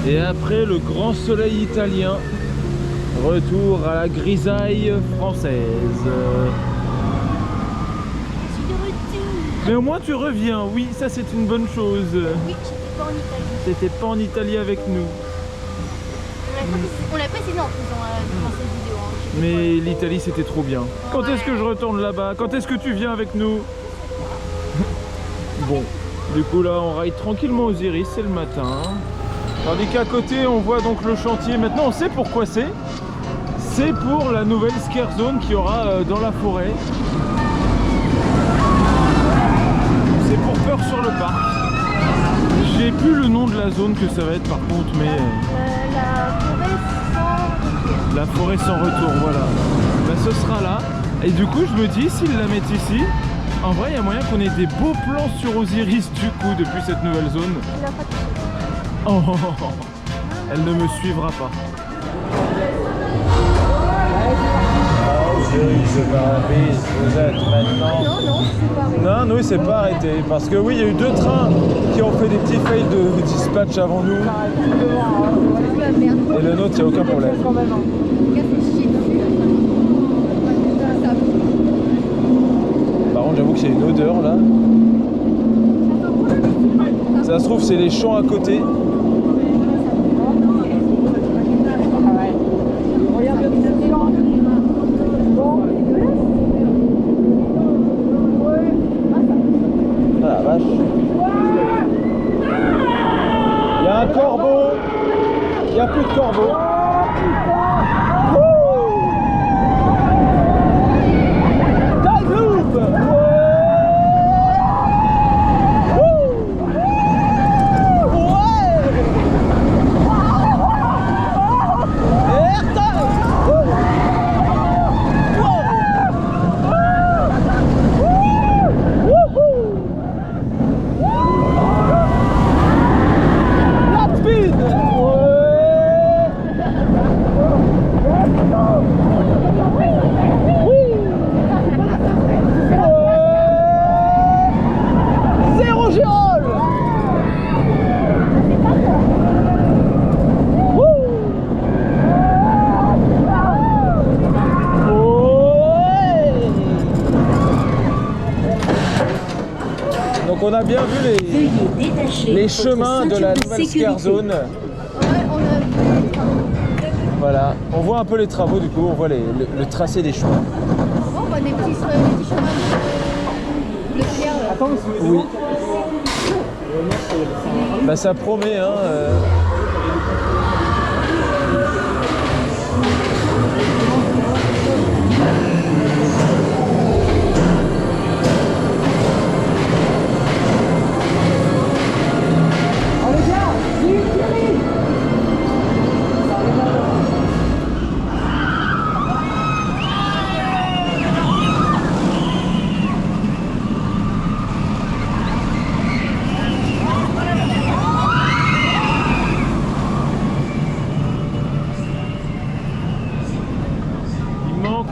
Et après le grand soleil italien, retour à la grisaille française. Mais au moins tu reviens, oui, ça c'est une bonne chose. Oui, j'étais pas en Italie. T'étais pas en Italie avec nous. On l'a précisé en plus dans cette vidéo. Hein. Mais l'Italie c'était trop bien. Quand est-ce que je retourne là-bas? Quand est-ce que tu viens avec nous? Bon, du coup là on raille tranquillement aux Iris, c'est le matin. Tandis qu'à côté on voit donc le chantier. Maintenant on sait pourquoi c'est. C'est pour la nouvelle scare zone qu'il y aura dans la forêt. C'est pour peur sur le parc. J'ai plus le nom de la zone que ça va être par contre, mais... La forêt sans retour, voilà. Bah, ce sera là. Et du coup je me dis, s'ils la mettent ici, en vrai il y a moyen qu'on ait des beaux plans sur Osiris du coup depuis cette nouvelle zone. Oh, oh, oh, oh. Elle ne me suivra pas. Vous êtes maintenant... Non, nous il s'est pas arrêté. Parce que oui, il y a eu 2 trains qui ont fait des petits fails de dispatch avant nous. Et le nôtre, il n'y a aucun problème. Par contre, j'avoue que c'est une odeur là. Ça se trouve, c'est les champs à côté. Ah la vache. Il y a un corbeau. Il n'y a plus de corbeau. On a bien vu les chemins de la nouvelle scare zone. Voilà, on voit un peu les travaux du coup, on voit le tracé des chemins. On voit des petits chemins de pierre. Oui. Bah ça promet hein.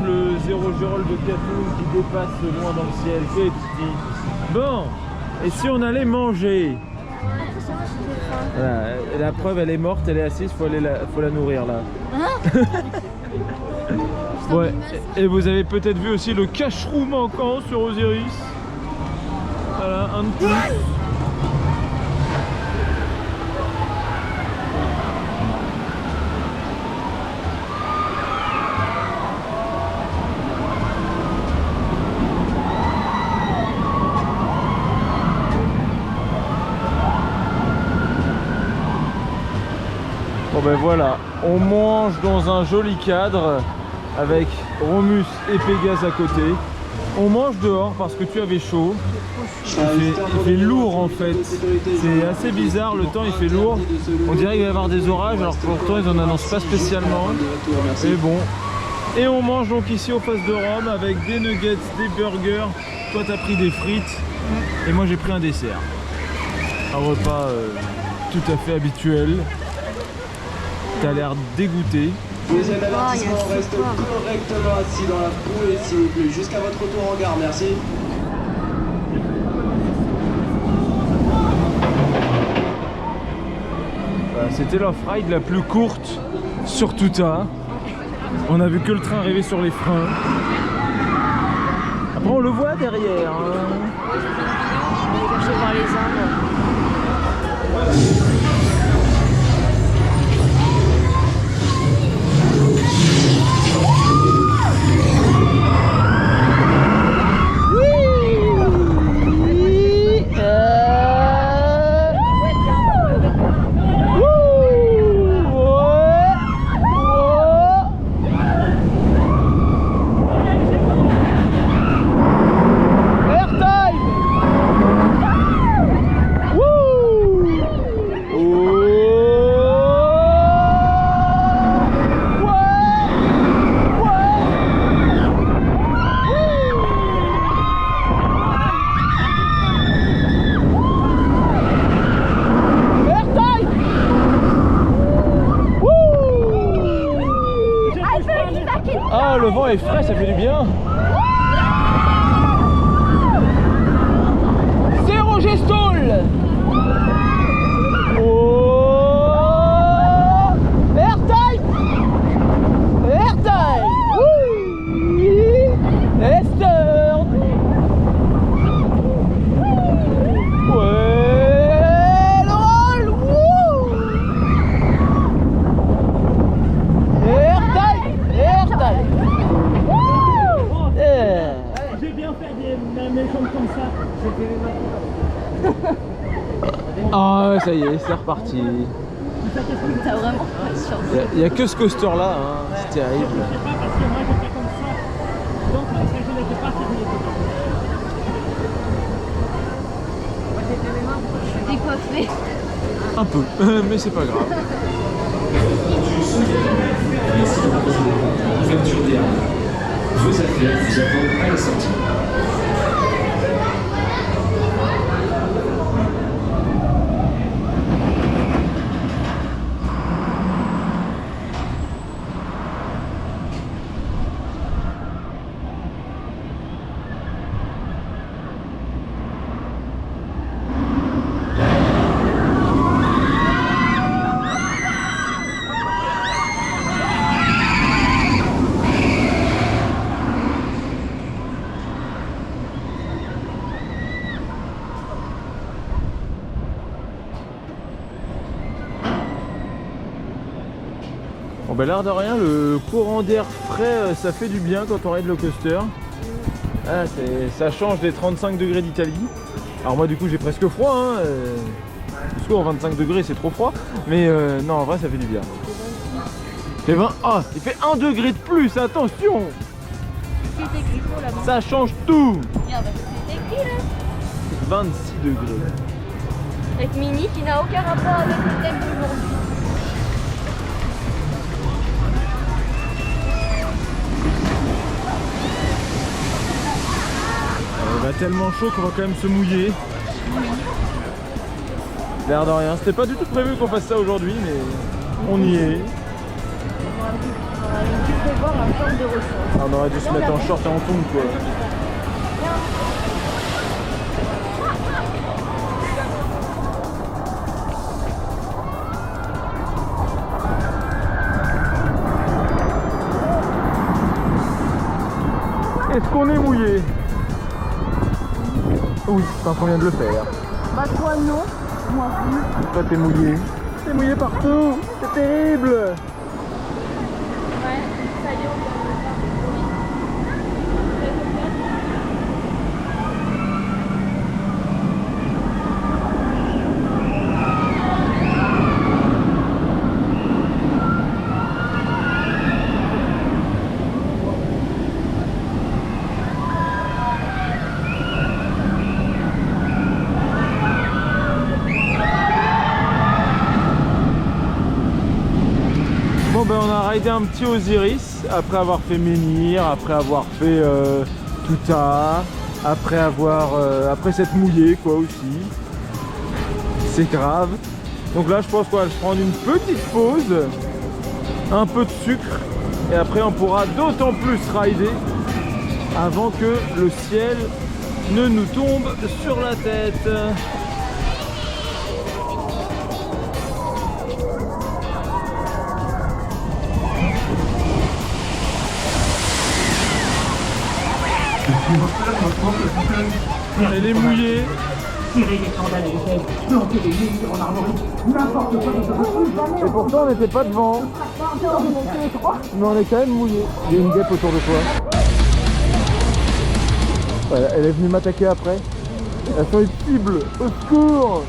Le zéro Gérald de Catoum qui dépasse loin dans le ciel. Que tu dis? Bon, et si on allait manger? Voilà, la preuve elle est morte, elle est assise, faut la nourrir là. Hein? Ouais, et vous avez peut-être vu aussi le cache-roux manquant sur Osiris. Voilà, un de plus. Bon ben voilà, on mange dans un joli cadre avec Romus et Pégase à côté. On mange dehors parce que tu avais chaud. Il fait lourd en fait. C'est assez bizarre, le temps il fait lourd. On dirait qu'il va y avoir des orages alors que pourtant ils en annoncent pas spécialement. Et bon. Et on mange donc ici au Face de Rome avec des nuggets, des burgers. Toi t'as pris des frites et moi j'ai pris un dessert. Un repas tout à fait habituel. T'as l'air dégoûté. Deuxième avertissement, reste correctement assis dans la boue s'il vous plaît, jusqu'à votre retour en gare, merci. c'était l'off-ride la plus courte sur Tuta. On a vu que le train arriver sur les freins. Après on le voit derrière. Hein. On est caché par les arbres. Ah, le vent est frais, ça fait du bien. C'est Roger Stoll. Oh, airtight. Airtight. Esther. Ouais, le roll. Airtight. Airtight. J'ai bien fait mes jambes comme ça. Ah ouais, ça y est, c'est reparti. T'as vraiment pas de chance. Il n'y a que ce coaster là, hein. C'est terrible. Je sais pas parce que moi j'étais comme ça. Donc si je n'étais pas, si je n'étais pas. Je suis décoiffée. Un peu, mais c'est pas grave. Ouverture des armes. Vos affaires vous attendent à la sortie. Bon ben l'air de rien, le courant d'air frais, ça fait du bien quand on ride le coaster. Ah, ça change des 35 degrés d'Italie. Alors moi du coup j'ai presque froid, hein. Parce qu'en 25 degrés c'est trop froid. Mais non, en vrai ça fait du bien. Il fait 20. Ah, il fait 1 degré de plus, attention. C'est écrit sur là-bas. Ça change tout. Regarde, c'est écrit là. 26 degrés. Avec Mini qui n'a aucun rapport avec le thème d'aujourd'hui. Il va tellement chaud qu'on va quand même se mouiller. L'air de rien, c'était pas du tout prévu qu'on fasse ça aujourd'hui, mais on y est. On aurait dû prévoir un forme de ressources. On aurait dû se mettre en short et en tongs quoi. Est-ce qu'on est mouillé? Oui, tant qu'on vient de le faire. Bah toi non, moi oui. Toi t'es mouillé. T'es mouillé partout. C'est terrible. Ouais, ça y est, on vient de Bon ben on a raidé un petit Osiris après avoir fait Menhir, après avoir fait Tuta, après s'être mouillé quoi aussi. C'est grave. Donc là je pense qu'on va se prendre une petite pause, un peu de sucre et après on pourra d'autant plus rider avant que le ciel ne nous tombe sur la tête. Elle est mouillée. Et pourtant on n'était pas devant. Mais on est quand même mouillé. Il y a une guêpe autour de toi. Ouais, elle est venue m'attaquer après. Elle fait une cible. Au secours.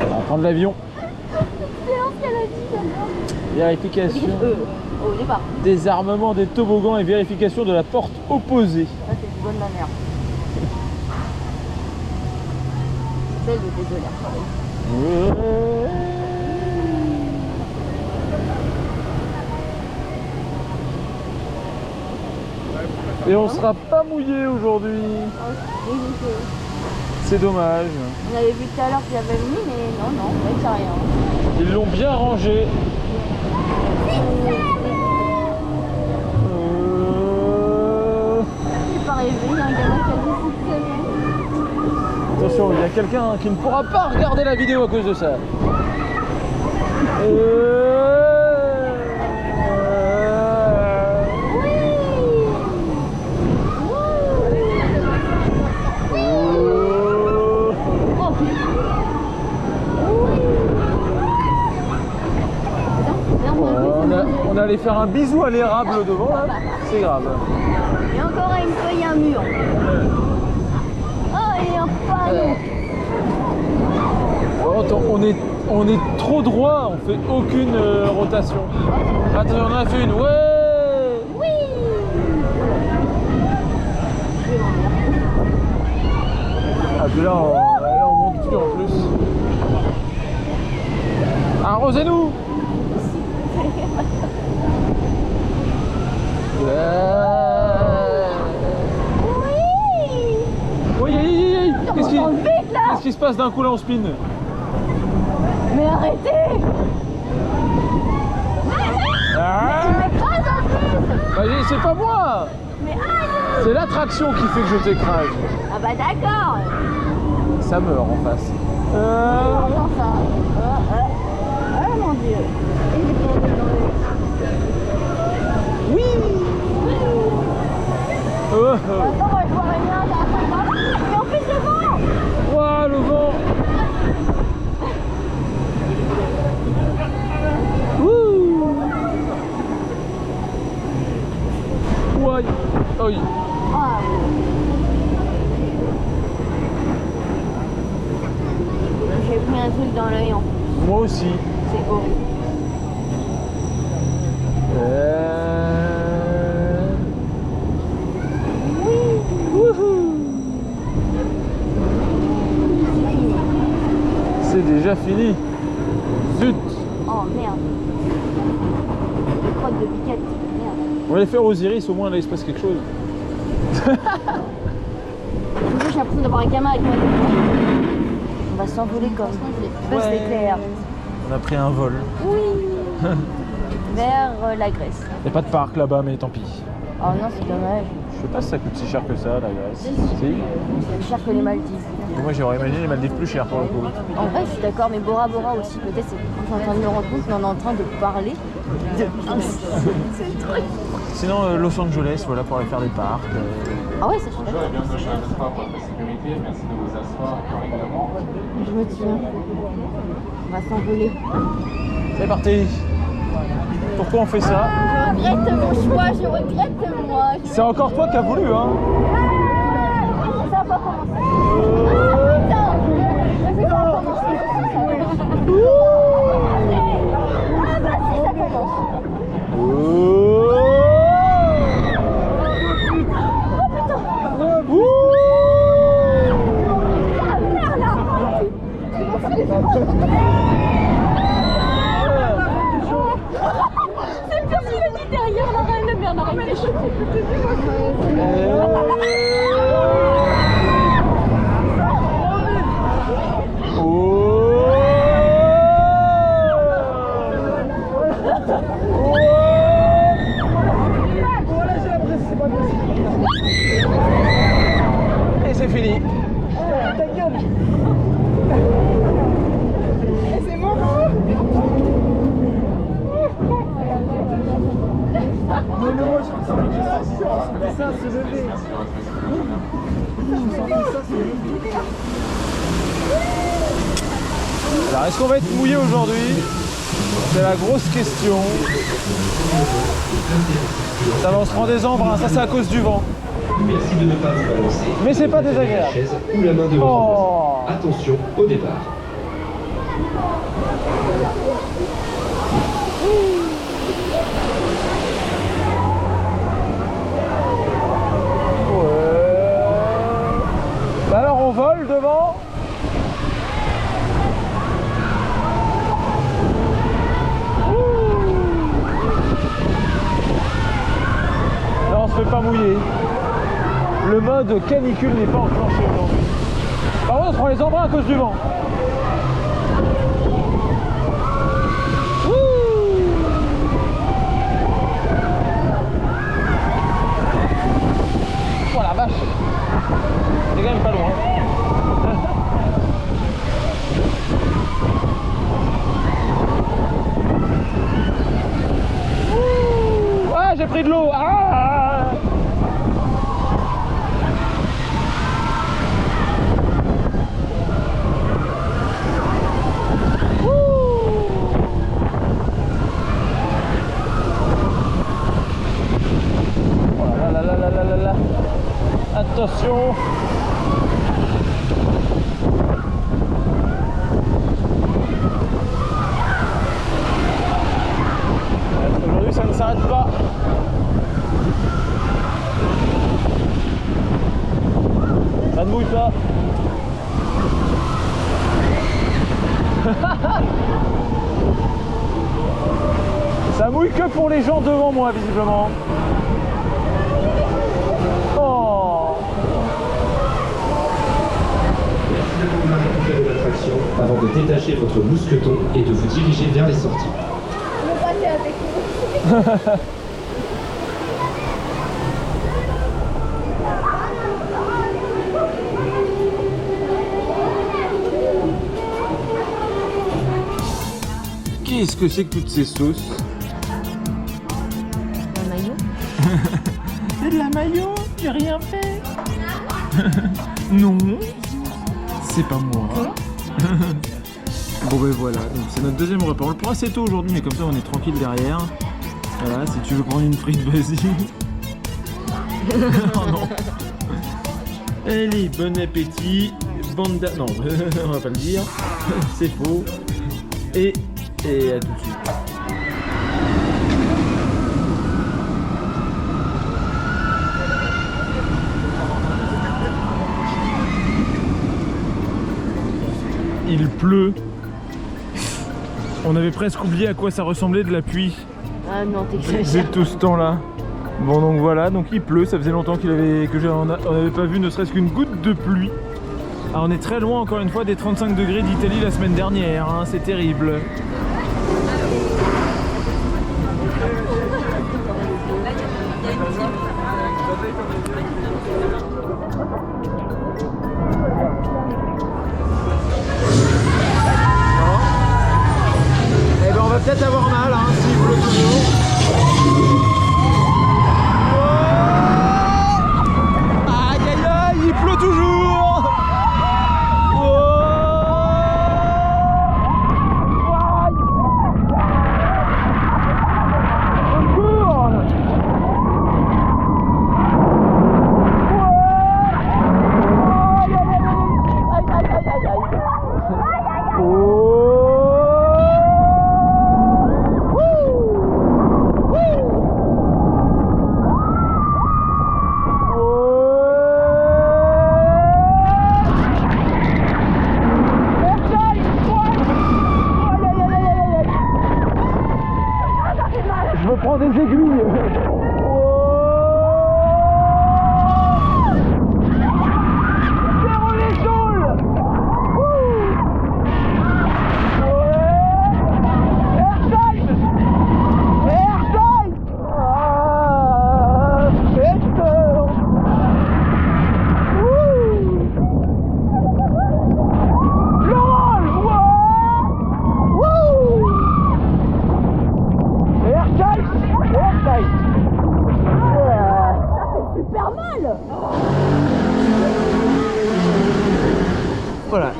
On va prendre l'avion. Vérification. Au départ. Désarmement des toboggans et vérification de la porte opposée. Ça, c'est du bon de la merde. C'est belle de désolé. Et on sera pas mouillé aujourd'hui. C'est dommage. On avait vu tout à l'heure qu'il y avait mis, mais non, en fait, c'est rien. Ils l'ont bien rangé. C'est pas rêvé, il y a un gamin qui a dit Attention, il y a quelqu'un qui ne pourra pas regarder la vidéo à cause de ça. On allait faire un bisou à l'érable devant là, c'est grave. Et encore une fois, il y a un mur. Oh, et un panneau. On est trop droit, on fait aucune rotation. Attends, on en a fait une, ouais. Oui. Ah puis là, on monte plus en plus. Arrosez-nous. Oui. Qu'est-ce qui se passe d'un coup là on spin? Mais arrêtez. Ah, Tu m'écrases en plus. bah, c'est pas moi. Mais aïe. C'est l'attraction qui fait que je t'écrase. Ah bah d'accord. Ça meurt en face. Comment ça? Oh mon dieu. Et les pauvres dans le... Oui. Attends, moi je vois rien, j'arrête pas. Mais en plus le vent. Ouah, le vent. Ouah. Oui. Ah oui. J'ai pris un truc dans l'œil en plus. Moi aussi. C'est horrible. C'est déjà fini. Zut. Oh merde. Des crottes de biquette. Merde. On va les faire aux iris, au moins là il se passe quelque chose. J'ai l'impression d'avoir un gamin avec moi. On va s'envoler comme buzz d'éclair. On a pris un vol. Oui. Vers la Grèce. Il n'y a pas de parc là-bas, mais tant pis. Oh non, c'est dommage. Je sais pas si ça coûte si cher que ça, la Grèce. Si. C'est plus cher que les Maldives. Moi j'aurais imaginé les Maldives plus chères pour le coup. En vrai, je suis d'accord, mais Bora Bora aussi, peut-être, je suis en train de me rendre compte, mais on est en train de parler de... C'est le truc. Sinon, Los Angeles, voilà, pour aller faire des parcs. Ah ouais, c'est chouette. Je me tiens. On va s'envoler. C'est parti. Pourquoi on fait ça? Je regrette mon choix, je regrette moi. C'est encore toi qui as voulu, hein? Ça va pas commencer. Putain, ça va commencer. Ah bah si, ça commence. C'est le pire qu'il a dit derrière la reine de merde, arrête les choses. Et c'est fini. Ta gueule. Et c'est mon ça se lever. Vous sentez ça se lever. Alors, est-ce qu'on va être mouillé aujourd'hui? C'est la grosse question. Ça va, on se prend des embruns, ça c'est à cause du vent. Merci de ne pas vous balancer. Mais c'est pas La désagréable. chaise ou la main de votre Oh. voisin. Attention au départ. Bah alors on vole devant. Là on se fait pas mouiller. Le mode canicule n'est pas enclenché aujourd'hui. Par contre on se prend les embruns à cause du vent. Oh la vache. C'est quand même pas loin. Ah, j'ai pris de l'eau. Ah. Oh là là là là là là. Attention. Aujourd'hui ça ne s'arrête pas. Ça ne mouille pas. Ça mouille que pour les gens devant moi visiblement. Oh. Merci de prendre la de l'attraction avant de détacher votre mousqueton et de vous diriger vers les sorties. Qu'est-ce que c'est que toutes ces sauces? Un maillot. C'est de la maillot, j'ai rien fait. Non, c'est pas moi. Bon ben voilà, donc c'est notre deuxième repas. On le prend assez tôt aujourd'hui, mais comme ça on est tranquille derrière. Voilà, si tu veux prendre une frite, vas-y. Oh non. Allez, bon appétit. Bande non, on va pas le dire. C'est faux. Et à tout de suite. Il pleut. On avait presque oublié à quoi ça ressemblait de la pluie. Ah non, C'est t'exagères. tout ce temps-là. Bon donc voilà, donc il pleut, ça faisait longtemps on n'avait pas vu ne serait-ce qu'une goutte de pluie. Alors on est très loin encore une fois des 35 degrés d'Italie la semaine dernière, hein, c'est terrible. Eh ben on va peut-être avoir mal hein, s'il pleut toujours. Aïe aïe aïe, il pleut toujours. Je me prends des aiguilles.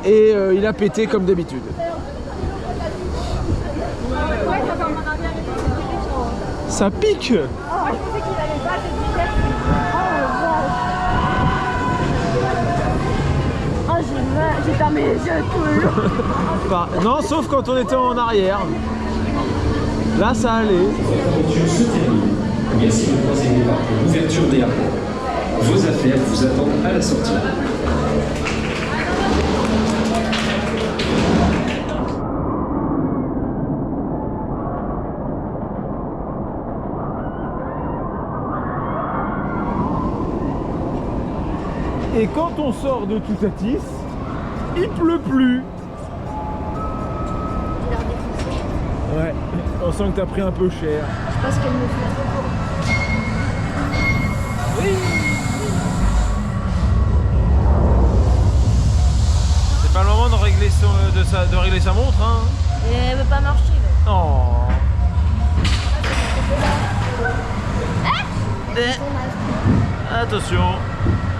et il a pété comme d'habitude. Ça pique. J'ai fermé les yeux tout le long. Non, sauf quand on était en arrière. Là, ça allait. Votre aventure se termine. Merci de croiser départ pour l'ouverture des rapports. Vos affaires vous attendent à la sortie. Et quand on sort de Toutatis, il pleut plus. Ouais, on sent que t'as pris un peu cher. Je sais pas ce qu'elle me fait. C'est pas le moment de régler, de régler sa montre, hein. Et elle veut pas marcher là. Oh. Attention.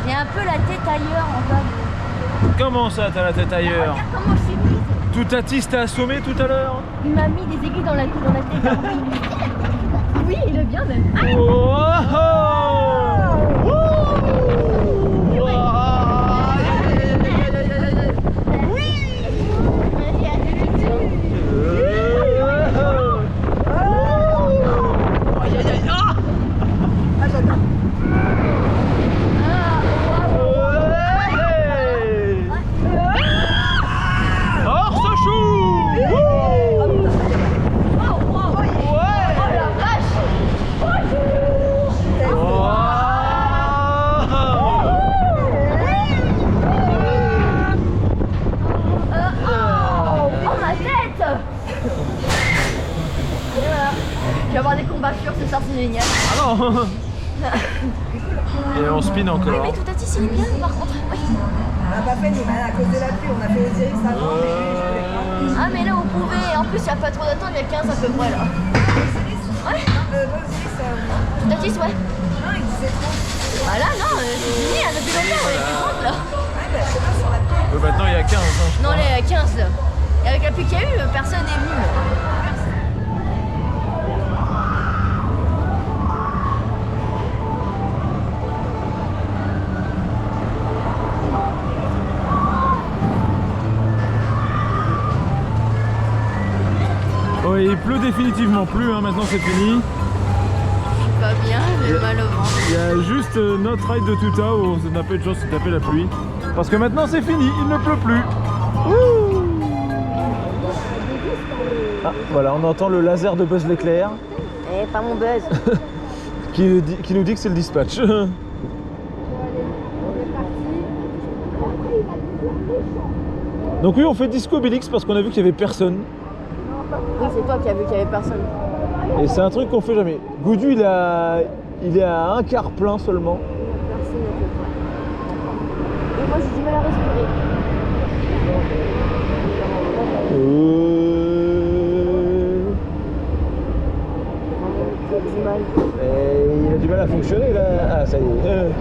J'ai un peu la tête ailleurs en bas. Comment ça, t'as la tête ailleurs? Regarde comment je suis prise. Toutatis t'a assommé tout à l'heure? Il m'a mis des aiguilles dans la tête. Oui, il est bien même. Ah, Oh, oh, oh. Je vais avoir des courbatures ce soir, c'est génial. Ah non. Et on spin Oui, encore. mais tout à dit, il est bien par contre. Oui. On n'a pas fait nous, à cause de la pluie, on a fait les iris avant, mais lui, je voulais pas. Ah, mais là, vous pouvez. En plus, il n'y a pas trop de temps, il y a 15 à peu près là. Ouais. Moi aussi, ça. Tout à dit, ouais. Non, il disait 30. Voilà, non, c'est fini, hein, depuis longtemps, on est plus 30 là. Ouais, bah, je sais pas, sur la pluie. Maintenant il y a 15. Hein, Non, là, il y a 15 là. Et avec la pluie qu'il y a eu, personne n'est venu. Ouais, il pleut définitivement plus, hein, maintenant c'est fini. Je suis pas bien, j'ai mal au ventre. Il y a juste notre ride de Touta où on n'a pas eu de chance de taper la pluie. Parce que maintenant c'est fini, il ne pleut plus. Ouh. Ah, voilà, on entend le laser de Buzz l'éclair Eh, pas mon buzz. qui nous dit que c'est le dispatch. Donc oui, on fait Disco Obélix parce qu'on a vu qu'il y avait personne. Oui, c'est toi qui as vu qu'il y avait personne. Et c'est un truc qu'on fait jamais. Goudu, il est à un quart plein seulement. Personne ne peut pas. Et moi, j'ai du mal à respirer. J'ai du mal. Et il a du mal à fonctionner là. Ah, ça y est.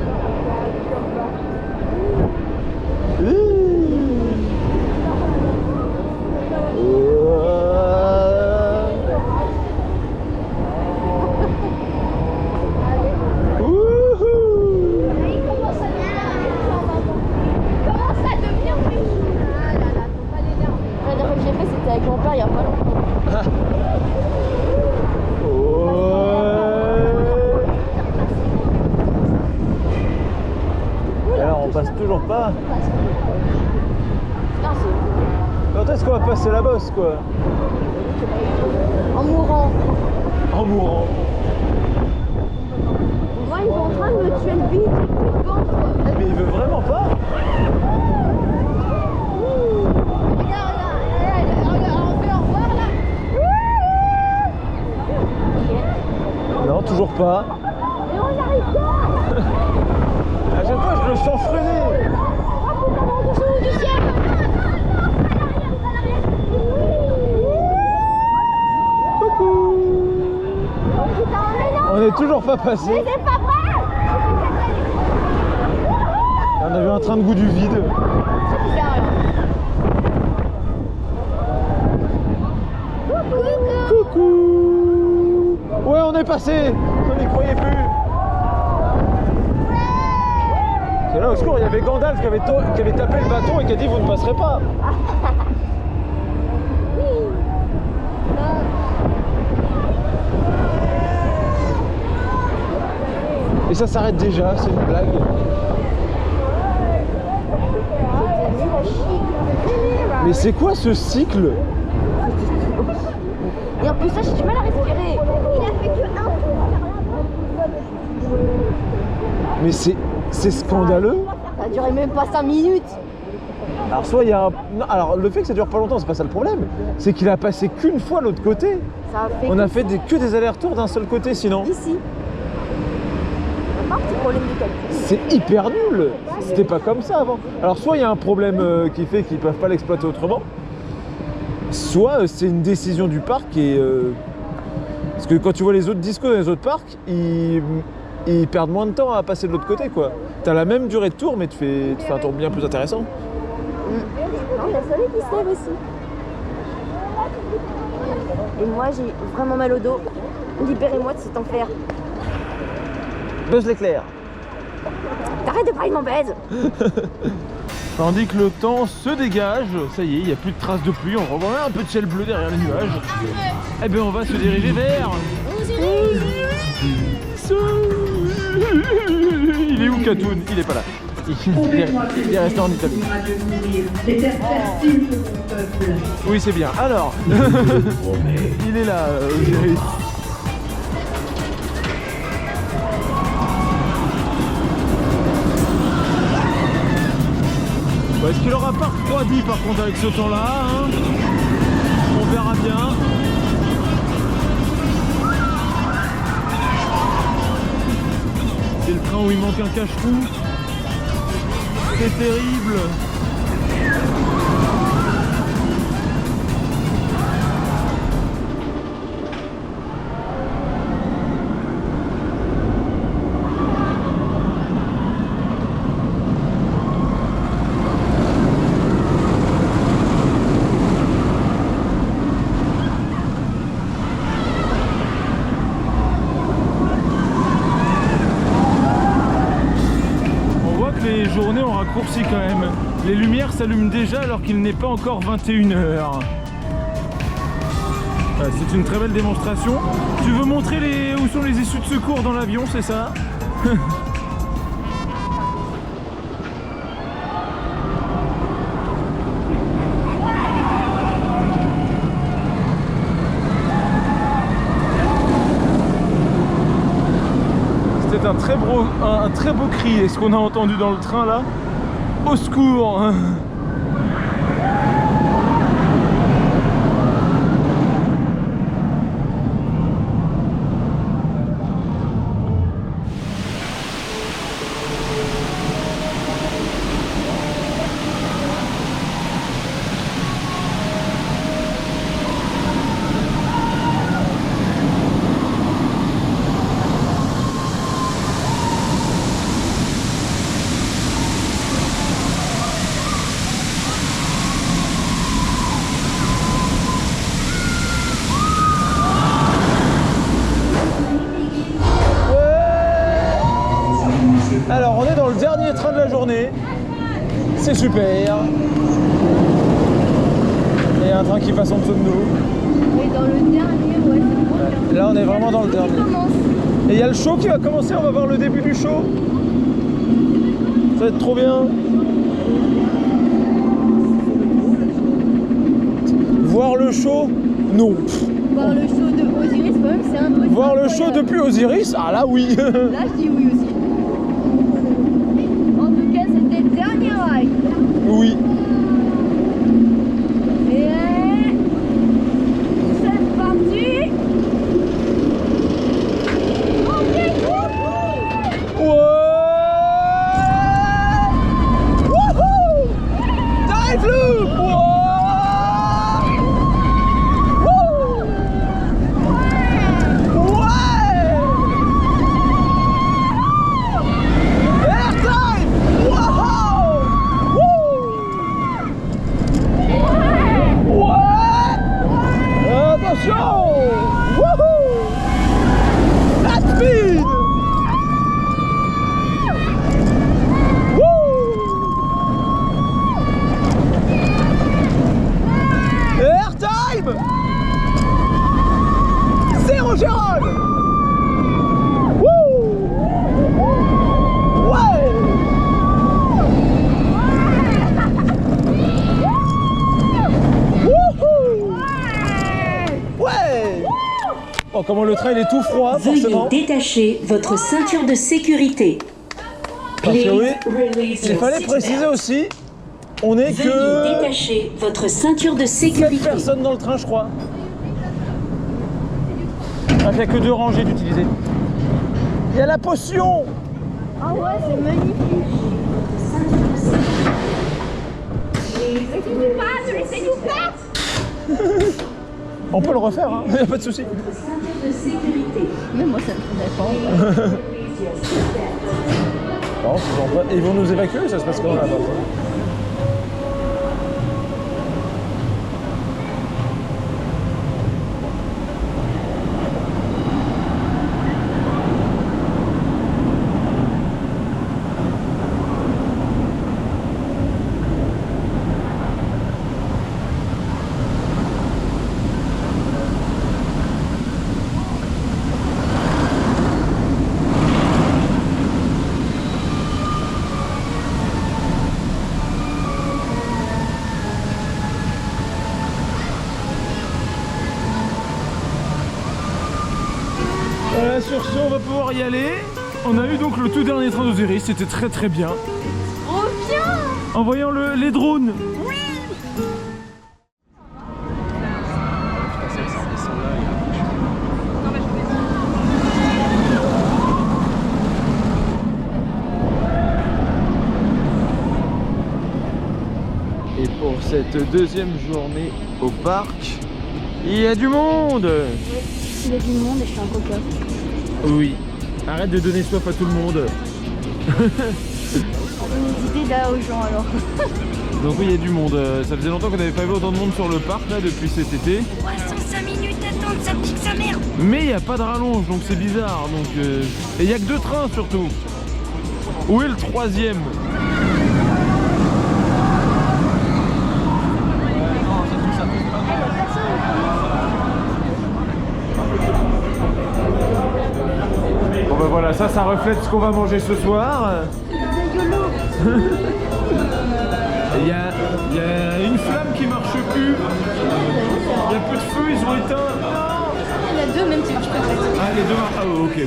Avec mon père il y a pas longtemps. Alors on passe toujours pas. Putain, c'est Quand est-ce qu'on va passer la bosse quoi? en mourant. En mourant. Moi, ils sont en train de me tuer le bide, j'ai plus de ventre. Mais il veut vraiment pas? Non, toujours pas. Mais on y arrive pas. À chaque fois, je le sens freiner. Du ciel. Coucou. On est toujours pas passé. C'est pas vrai. On a vu un train de goût du vide. C'est bizarre, là. est passé. On n'y croyait plus. C'est là au secours, il y avait Gandalf qui avait tapé le bâton et qui a dit vous ne passerez pas. Et ça s'arrête déjà, c'est une blague. Mais c'est quoi ce cycle? Et en plus, là, j'ai du mal à respirer. Il a fait que un tour. Mais c'est scandaleux. Ça a duré même pas 5 minutes. Alors soit il y a un... Non, alors le fait que ça dure pas longtemps, c'est pas ça le problème. C'est qu'il a passé qu'une fois l'autre côté. Ça a fait On a fait que des allers-retours d'un seul côté sinon. ici. On a pas un petit problème de calcul. C'est hyper nul. C'était pas comme ça avant. Alors soit il y a un problème qui fait qu'ils peuvent pas l'exploiter autrement, soit c'est une décision du parc et... Parce que quand tu vois les autres discos dans les autres parcs, ils perdent moins de temps à passer de l'autre côté quoi. T'as la même durée de tour mais tu fais un tour bien plus intéressant. Non, il y a Soleil qui se lève aussi. Et moi, j'ai vraiment mal au dos. Libérez-moi de cet enfer. Buzz l'éclair. T'arrêtes de parler de mon baise. Tandis que le temps se dégage, ça y est, il n'y a plus de traces de pluie, on revoit même un peu de ciel bleu derrière les nuages. Eh bien on va se diriger vers... Il est où Katoun? Il est pas là. Il est resté en Italie. Oui c'est bien. Alors, il est là, Osiris. Bon, est-ce qu'il aura pas refroidi par contre avec ce temps-là hein? On verra bien. C'est le train où il manque un cache-trou. C'est terrible. Les journées ont raccourci quand même. Les lumières s'allument déjà alors qu'il n'est pas encore 21h. C'est une très belle démonstration. Tu veux montrer où sont les issues de secours dans l'avion, c'est ça? C'était un très beau cri. Est-ce qu'on a entendu dans le train là? Au secours! Alors on est dans le dernier train de la journée, c'est super. Il y a un train qui passe en dessous de nous. Et dans le dernier, ouais, c'est trop bien. Là on est vraiment dans le dernier. Et il y a le show qui va commencer, on va voir le début du show. Ça va être trop bien. Voir le show? Non. Voir le show de Osiris quand même, c'est un truc. Voir le show depuis Osiris? Ah là oui. Là je dis oui aussi. En tout cas, c'était le dernier ride. Oui. Et c'est parti. Wouhou! Dive loop! Attention! Wouhou! Speed. Airtime. Zéro Gérald. Ouais. Ouais. Oh, comment le train il est tout froid, forcément. Veuillez détacher votre ceinture de sécurité. Parce que oui, Release il your fallait seatbelt. préciser aussi, on est Veuillez que détacher votre ceinture de 7 sécurité. personnes dans le train, je crois. Ah, il n'y a que 2 rangées d'utiliser. Il y a la potion. Ah ouais, c'est magnifique. On peut le refaire, hein. Il n'y a pas de souci. Ceinture de sécurité. Mais moi, ça me faisait pas. Release your seatbelt. Non, ils vont nous évacuer, ça se passe comment là-bas? Voilà, sur ce, on va pouvoir y aller. On a eu donc le tout dernier train d'Osiris, c'était très très bien. Trop bien. En voyant les drones. Et pour cette deuxième journée au parc, il y a du monde. Il y a du monde et je suis un coca. Oui, arrête de donner soif à tout le monde. Donne des idées là aux gens alors. Donc oui, il y a du monde. Ça faisait longtemps qu'on n'avait pas vu autant de monde sur le parc là depuis cet été. 305 minutes d'attente, ça pique sa mère. Mais il n'y a pas de rallonge, donc c'est bizarre. Donc, et il n'y a que 2 trains surtout. Où est le 3e? Bon ben voilà, ça reflète ce qu'on va manger ce soir. Il y a une flamme qui marche plus. Il y a peu de feu, ils ont éteint. Il y a 2 même qui marchent pas en fait. Ah, les 2 marchent. Ah, ok.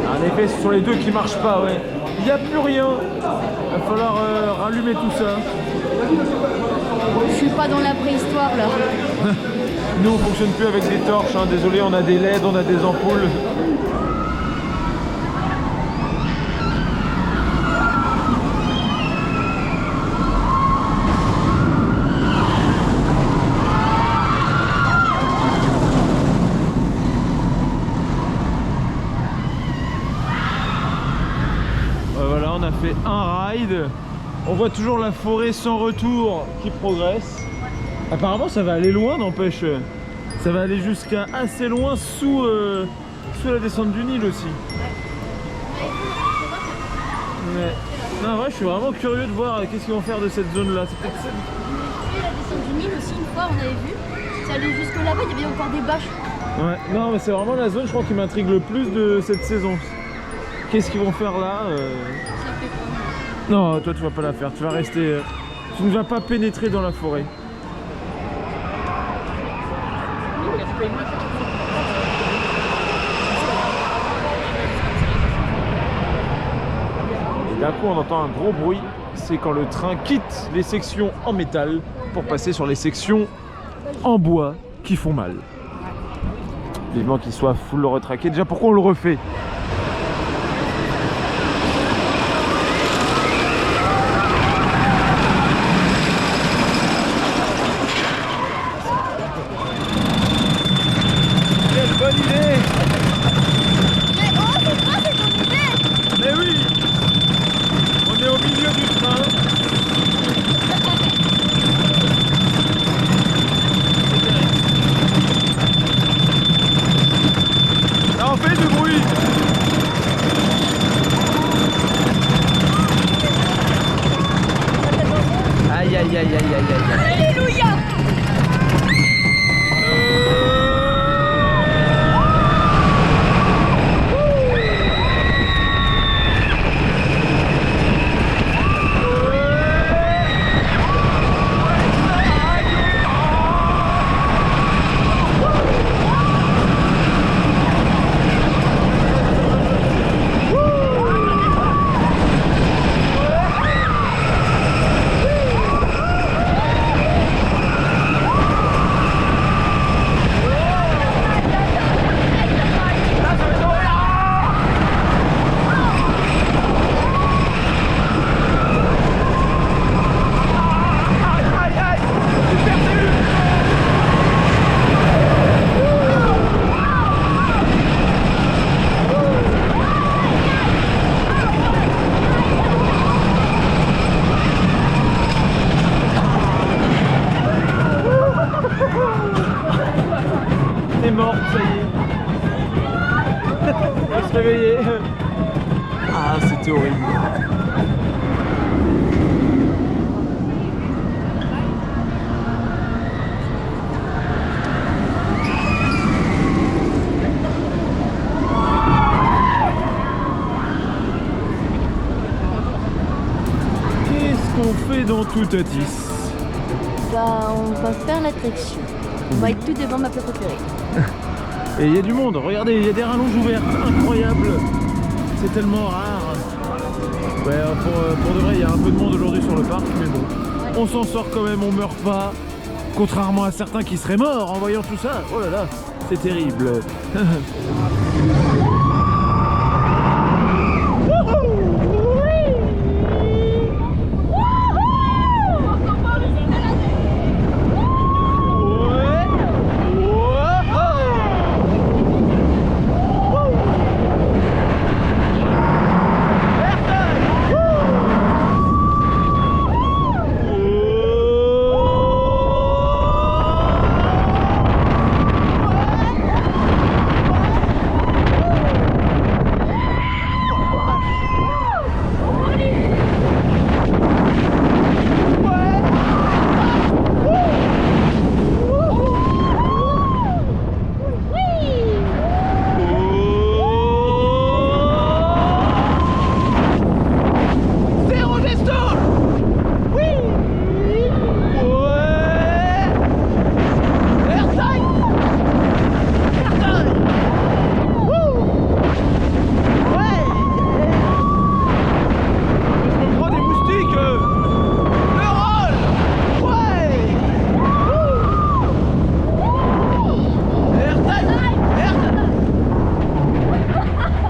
En effet, ce sont les 2 qui marchent pas, ouais. Il n'y a plus rien. Il va falloir rallumer tout ça. Je suis pas dans la préhistoire là. Nous, on fonctionne plus avec des torches. Hein. Désolé, on a des LED, on a des ampoules. Voilà, on a fait un ride. On voit toujours la forêt sans retour qui progresse. Apparemment, ça va aller loin, n'empêche. Ça va aller jusqu'à assez loin sous la descente du Nil aussi. Ouais. Non, en vrai, je suis vraiment curieux de voir qu'est-ce qu'ils vont faire de cette zone-là. C'est peut-être ça. La descente du Nil aussi, une fois on avait vu. Ça allait jusque là-bas, il y avait encore des bâches. Ouais, non, mais c'est vraiment la zone, je crois, qui m'intrigue le plus de cette saison. Qu'est-ce qu'ils vont faire là Ça fait quoi? Non, toi, tu vas pas la faire. Tu vas rester. Tu ne vas pas pénétrer dans la forêt. Et d'un coup, on entend un gros bruit. C'est quand le train quitte les sections en métal pour passer sur les sections en bois qui font mal. Vivement qu'il soit full retraqué. Déjà, pourquoi on le refait? Quelle bonne idée! Mais oh, c'est quoi cette bonne idée? Mais oui! On est au milieu du train. Là, on fait du bruit. réveiller. Faut se réveiller. Ah, c'était horrible. Qu'est-ce qu'on fait dans Toutatis? Bah, on va faire l'attraction. On va être tout devant ma place préférée. Et il y a du monde, regardez, il y a des rallonges ouvertes, incroyable. C'est tellement rare. Ouais, pour de vrai, il y a un peu de monde aujourd'hui sur le parc, mais bon, on s'en sort quand même, on meurt pas. Contrairement à certains qui seraient morts en voyant tout ça. Oh là là, c'est terrible.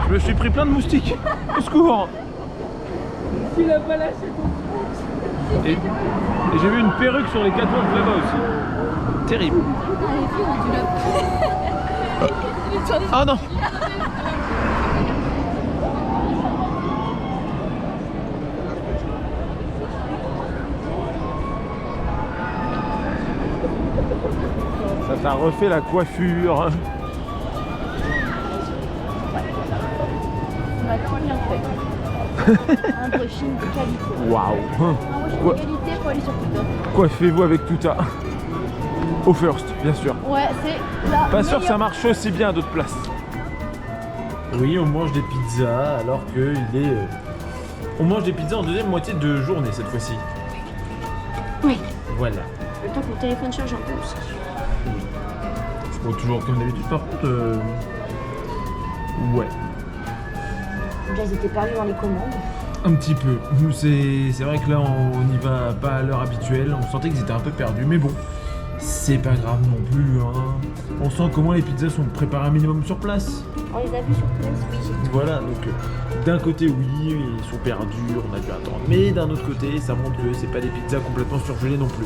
Je me suis pris plein de moustiques. Au secours. Tu l'as pas lâché ton Et j'ai vu une perruque sur les catwalks là-bas aussi. Terrible. Ah non. Ça t'a refait la coiffure. On a tout bien fait. Un brushing de qualité. Waouh. Un brushing de qualité pour aller sur Twitter. Coiffez-vous avec Touta. Au first, bien sûr. Ouais, c'est la Pas sûr que ça meilleure. marche aussi bien à d'autres places. Oui, on mange des pizzas alors que il est... On mange des pizzas en deuxième moitié de journée cette fois-ci. Oui. Voilà. Le temps que mon téléphone charge un peu aussi. Je prends toujours comme d'habitude par contre. Ouais. Déjà, ils étaient perdus dans les commandes. Un petit peu. C'est vrai que là on n'y va pas à l'heure habituelle. On sentait qu'ils étaient un peu perdus. Mais bon, c'est pas grave non plus. Hein. On sent comment les pizzas sont préparées un minimum sur place. On les a vus sur place, oui. Voilà, donc d'un côté oui, ils sont perdus, on a dû attendre. Mais d'un autre côté, ça montre que c'est pas des pizzas complètement surgelées non plus.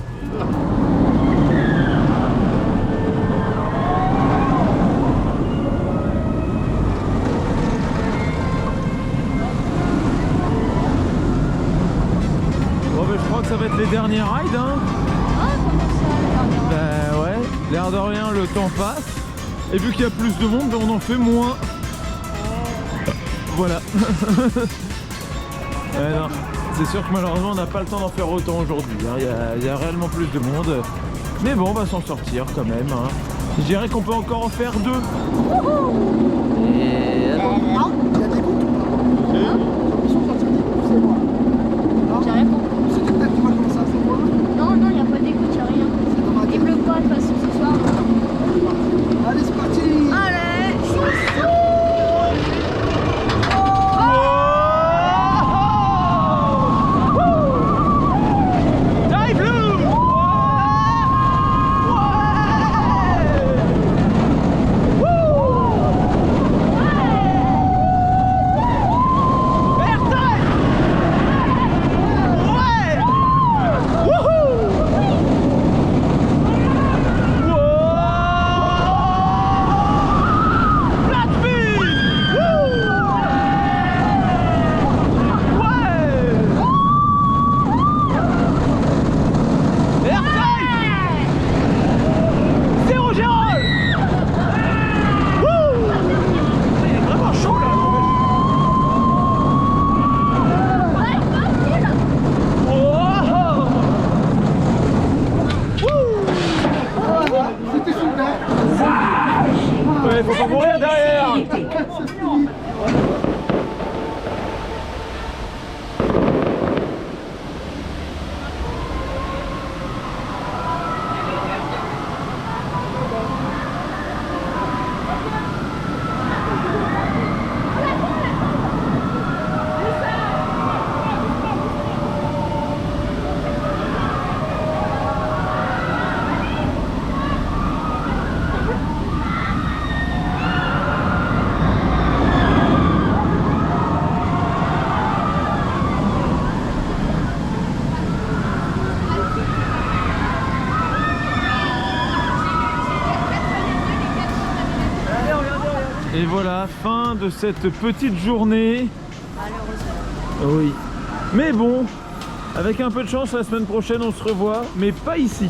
Bon ben je crois que ça va être les derniers rides hein. Ah, comment ça, la dernière Ben ouais, l'air de rien le temps passe. Et vu qu'il y a plus de monde, ben on en fait moins. Voilà. Non, c'est sûr que malheureusement on n'a pas le temps d'en faire autant aujourd'hui. Il y a réellement plus de monde. Mais bon, on va s'en sortir quand même. Hein. Je dirais qu'on peut encore en faire deux. Et... J'ai rien compris. Non, non, il n'y a pas d'écoute, il n'y a rien. Il pleut pas de toute façon ce soir. Allez, c'est parti. Allez, il faut pas mourir derrière. Sécurité. Et voilà, fin de cette petite journée. Malheureusement. Oui. Mais bon, avec un peu de chance, la semaine prochaine, on se revoit, mais pas ici.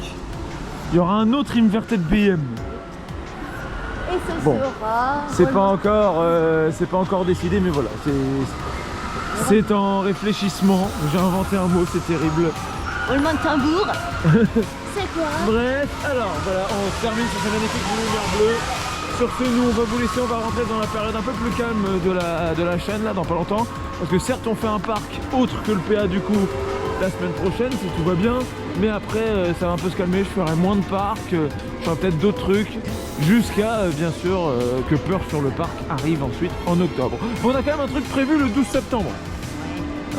Il y aura un autre Inverted BM. Et ce Bon. sera... C'est pas encore décidé, mais voilà, c'est en réfléchissement. J'ai inventé un mot, c'est terrible. Roulement de tambour. C'est quoi? Bref, alors voilà, on termine sur cette magnifique lumière bleue. Sur ce, nous on va vous laisser, on va rentrer dans la période un peu plus calme de la chaîne là dans pas longtemps. Parce que certes on fait un parc autre que le PA du coup la semaine prochaine si tout va bien. Mais après ça va un peu se calmer, je ferai moins de parcs, je ferai peut-être d'autres trucs. Jusqu'à bien sûr que Peur sur le parc arrive ensuite en octobre. Bon, on a quand même un truc prévu le 12 septembre.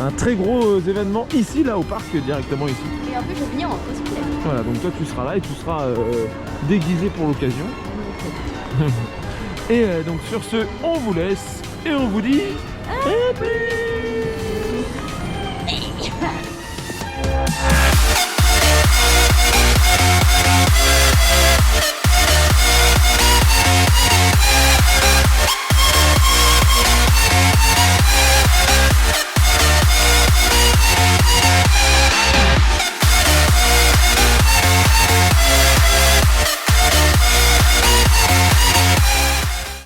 Un très gros événement ici là au parc directement ici. Et en plus, je vais venir en cosplay. Voilà, donc toi tu seras là et tu seras déguisé pour l'occasion. Et donc sur ce, on vous laisse et on vous dit à plus.